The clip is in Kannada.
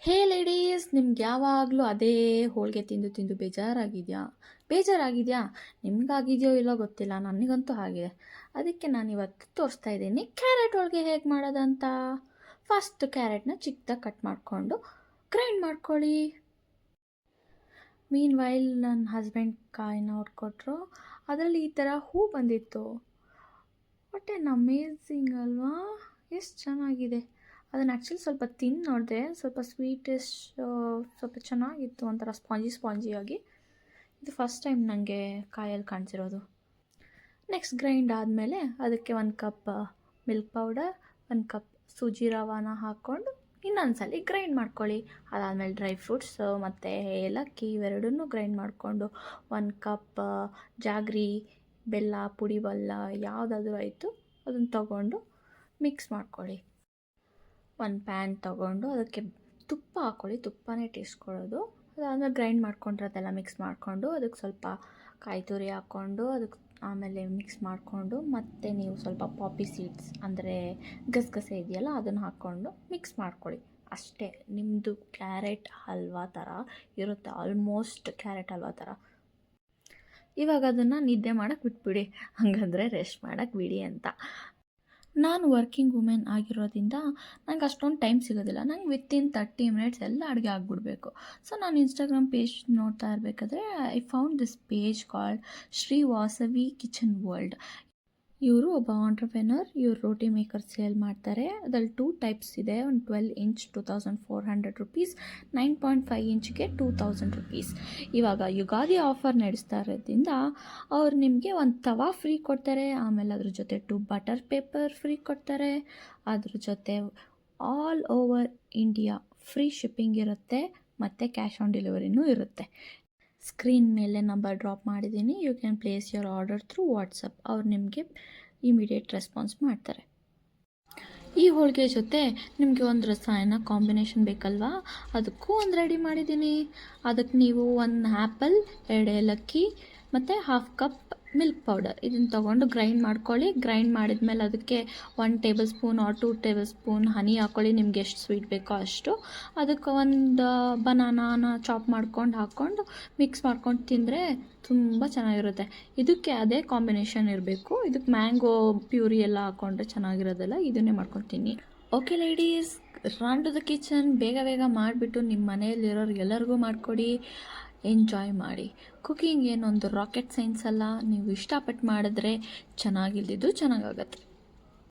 ಹೇ ಲೇಡೀಸ್, ನಿಮ್ಗೆ ಯಾವಾಗಲೂ ಅದೇ ಹೋಳಿಗೆ ತಿಂದು ತಿಂದು ಬೇಜಾರಾಗಿದೆಯಾ? ನಿಮ್ಗಾಗಿದೆಯೋ ಇಲ್ಲೋ ಗೊತ್ತಿಲ್ಲ, ನನಗಂತೂ ಆಗಿದೆ. ಅದಕ್ಕೆ ನಾನು ಇವತ್ತು ತೋರಿಸ್ತಾ ಇದ್ದೀನಿ ಕ್ಯಾರೆಟ್ ಹೋಳಿಗೆ ಹೇಗೆ ಮಾಡೋದಂತ. ಫಸ್ಟ್ ಕ್ಯಾರೆಟ್ನ ಚಿಕ್ಕದಾಗಿ ಕಟ್ ಮಾಡಿಕೊಂಡು ಗ್ರೈಂಡ್ ಮಾಡ್ಕೊಳ್ಳಿ. ಮೀನ್ ವೈಲ್ ನನ್ನ ಹಸ್ಬೆಂಡ್ ಕಾಯಿನ ಹೊಡ್ಕೊಟ್ರು. ಅದರಲ್ಲಿ ಈ ಥರ ಹೂ ಬಂದಿತ್ತು. ವಾಟ್ ಎನ್ ಅಮೇಝಿಂಗ್ ಅಲ್ವಾ, ಎಷ್ಟು ಚೆನ್ನಾಗಿದೆ. ಅದನ್ನು ಆ್ಯಕ್ಚುಲಿ ಸ್ವಲ್ಪ ತಿಂದು ನೋಡಿದೆ, ಸ್ವಲ್ಪ ಸ್ವೀಟೆಸ್ಟ್, ಸ್ವಲ್ಪ ಚೆನ್ನಾಗಿತ್ತು, ಒಂಥರ ಸ್ಪಾಂಜಿಯಾಗಿ. ಇದು ಫಸ್ಟ್ ಟೈಮ್ ನನಗೆ ಕಾಯಲ್ಲಿ ಕಾಣಿಸಿರೋದು. ನೆಕ್ಸ್ಟ್ ಗ್ರೈಂಡ್ ಆದಮೇಲೆ ಅದಕ್ಕೆ 1 ಕಪ್ ಮಿಲ್ಕ್ ಪೌಡರ್, 1 ಕಪ್ ಸೂಜಿ ರವಾನ ಹಾಕ್ಕೊಂಡು ಇನ್ನೊಂದ್ಸಲ ಗ್ರೈಂಡ್ ಮಾಡ್ಕೊಳ್ಳಿ. ಅದಾದಮೇಲೆ ಡ್ರೈ ಫ್ರೂಟ್ಸ್ ಮತ್ತು ಏಲಕ್ಕಿ ಇವೆರಡನ್ನೂ ಗ್ರೈಂಡ್ ಮಾಡಿಕೊಂಡು 1 ಕಪ್ ಜಾಗ್ರಿ, ಬೆಲ್ಲ, ಪುಡಿ ಬೆಲ್ಲ ಯಾವುದಾದ್ರೂ ಆಯಿತು, ಅದನ್ನು ತಗೊಂಡು ಮಿಕ್ಸ್ ಮಾಡ್ಕೊಳ್ಳಿ. 1 ಪ್ಯಾನ್ ತೊಗೊಂಡು ಅದಕ್ಕೆ ತುಪ್ಪ ಹಾಕ್ಕೊಳ್ಳಿ, ತುಪ್ಪನೇ ಟೇಸ್ಟ್ ಕೊಡೋದು. ಅದಾದಮೇಲೆ ಗ್ರೈಂಡ್ ಮಾಡ್ಕೊಂಡಿರೋದೆಲ್ಲ ಮಿಕ್ಸ್ ಮಾಡಿಕೊಂಡು ಅದಕ್ಕೆ ಸ್ವಲ್ಪ ಕಾಯಿ ತುರಿ ಹಾಕ್ಕೊಂಡು ಅದಕ್ಕೆ ಆಮೇಲೆ ಮಿಕ್ಸ್ ಮಾಡಿಕೊಂಡು ಮತ್ತೆ ನೀವು ಸ್ವಲ್ಪ ಪಾಪಿ ಸೀಡ್ಸ್ ಅಂದರೆ ಗಸಗಸೆ ಇದೆಯಲ್ಲ ಅದನ್ನು ಹಾಕ್ಕೊಂಡು ಮಿಕ್ಸ್ ಮಾಡ್ಕೊಳ್ಳಿ. ಅಷ್ಟೇ, ನಿಮ್ಮದು ಕ್ಯಾರೆಟ್ ಹಲ್ವಾ ಥರ ಇರುತ್ತೆ, ಆಲ್ಮೋಸ್ಟ್ ಕ್ಯಾರೆಟ್ ಹಲ್ವಾ ಥರ. ಇವಾಗ ಅದನ್ನು ನಿದ್ದೆ ಮಾಡೋಕ್ಕೆ ಬಿಟ್ಬಿಡಿ, ಹಾಗಂದರೆ ರೆಸ್ಟ್ ಮಾಡೋಕ್ಕೆ ಬಿಡಿ ಅಂತ. ನಾನು ವರ್ಕಿಂಗ್ ವುಮೆನ್ ಆಗಿರೋದ್ರಿಂದ ನಂಗೆ ಅಷ್ಟೊಂದು ಟೈಮ್ ಸಿಗೋದಿಲ್ಲ. ನಂಗೆ ವಿತಿನ್ 30 ಮಿನಿಟ್ಸ್ ಎಲ್ಲ ಅಡುಗೆ ಆಗಿಬಿಡ್ಬೇಕು. ಸೊ ನಾನು ಇನ್ಸ್ಟಾಗ್ರಾಮ್ ಪೇಜ್ ನೋಡ್ತಾ ಇರಬೇಕಾದ್ರೆ I found this page called Shri Vasavi kitchen world. ಇವರು ಒಬ್ಬ ಆಂಟ್ರಪ್ರೆನರ್. ಇವರು ರೋಟಿ ಮೇಕರ್ ಸೇಲ್ ಮಾಡ್ತಾರೆ. ಅದರಲ್ಲಿ 2 ಟೈಪ್ಸ್ ಇದೆ. ಒಂದು 12 ಇಂಚ್ 2400 ರುಪೀಸ್, 9.5 ಇಂಚ್ಗೆ 2000 ರುಪೀಸ್. ಇವಾಗ ಯುಗಾದಿ ಆಫರ್ ನಡೆಸ್ತಾ ಇರೋದ್ರಿಂದ ಅವ್ರು ನಿಮಗೆ ಒಂದು ತವಾ ಫ್ರೀ ಕೊಡ್ತಾರೆ. ಆಮೇಲೆ ಅದ್ರ ಜೊತೆ 2 ಬಟರ್ ಪೇಪರ್ ಫ್ರೀ ಕೊಡ್ತಾರೆ. ಅದ್ರ ಜೊತೆ all over India free shipping ಇರುತ್ತೆ ಮತ್ತು ಕ್ಯಾಶ್ ಆನ್ ಡೆಲಿವರಿನೂ ಇರುತ್ತೆ. ಸ್ಕ್ರೀನ್ ಮೇಲೆ ನಂಬರ್ ಡ್ರಾಪ್ ಮಾಡಿದ್ದೀನಿ. You can place your order through WhatsApp. ಅವ್ರು ನಿಮಗೆ ಇಮಿಡಿಯೇಟ್ ರೆಸ್ಪಾನ್ಸ್ ಮಾಡ್ತಾರೆ. ಈ ಹೋಳಿಗೆ ಜೊತೆ ನಿಮಗೆ ಒಂದು ರಸಾಯನ ಕಾಂಬಿನೇಷನ್ ಬೇಕಲ್ವಾ, ಅದಕ್ಕೂ ಒಂದು ರೆಡಿ ಮಾಡಿದ್ದೀನಿ. ಅದಕ್ಕೆ ನೀವು 1 ಆ್ಯಪಲ್, 2 ಏಲಕ್ಕಿ ಮತ್ತು 1/2 ಕಪ್ ಮಿಲ್ಕ್ ಪೌಡರ್ ಇದನ್ನು ತೊಗೊಂಡು ಗ್ರೈಂಡ್ ಮಾಡ್ಕೊಳ್ಳಿ. ಗ್ರೈಂಡ್ ಮಾಡಿದ್ಮೇಲೆ ಅದಕ್ಕೆ 1 tablespoon or 2 tablespoon honey ಹಾಕ್ಕೊಳ್ಳಿ, ನಿಮ್ಗೆ ಎಷ್ಟು ಸ್ವೀಟ್ ಬೇಕೋ ಅಷ್ಟು. ಅದಕ್ಕೆ ಒಂದು ಬನಾನಾನ ಚಾಪ್ ಹಾಕ್ಕೊಂಡು ಮಿಕ್ಸ್ ಮಾಡ್ಕೊಂಡು ತಿಂದರೆ ತುಂಬ ಚೆನ್ನಾಗಿರುತ್ತೆ. ಇದಕ್ಕೆ ಅದೇ ಕಾಂಬಿನೇಷನ್ ಇರಬೇಕು. ಇದಕ್ಕೆ ಮ್ಯಾಂಗೋ ಪ್ಯೂರಿ ಎಲ್ಲ ಹಾಕ್ಕೊಂಡ್ರೆ ಚೆನ್ನಾಗಿರೋದಿಲ್ಲ, ಇದನ್ನೇ ಮಾಡ್ಕೊಂಡು ತಿನ್ನಿ. Okay ladies, run to the kitchen. ಬೇಗ ಮಾಡಿಬಿಟ್ಟು ನಿಮ್ಮ ಮನೆಯಲ್ಲಿರೋರು ಮಾಡಿಕೊಡಿ, ಎಂಜಾಯ್ ಮಾಡಿ. ಕುಕಿಂಗ್ ಏನೊಂದು ರಾಕೆಟ್ ಸೈನ್ಸ್ ಅಲ್ಲ, ನೀವು ಇಷ್ಟಪಟ್ಟು ಮಾಡಿದ್ರೆ ಚೆನ್ನಾಗಿಲ್ದಿದ್ದು ಚೆನ್ನಾಗಾಗತ್ತೆ.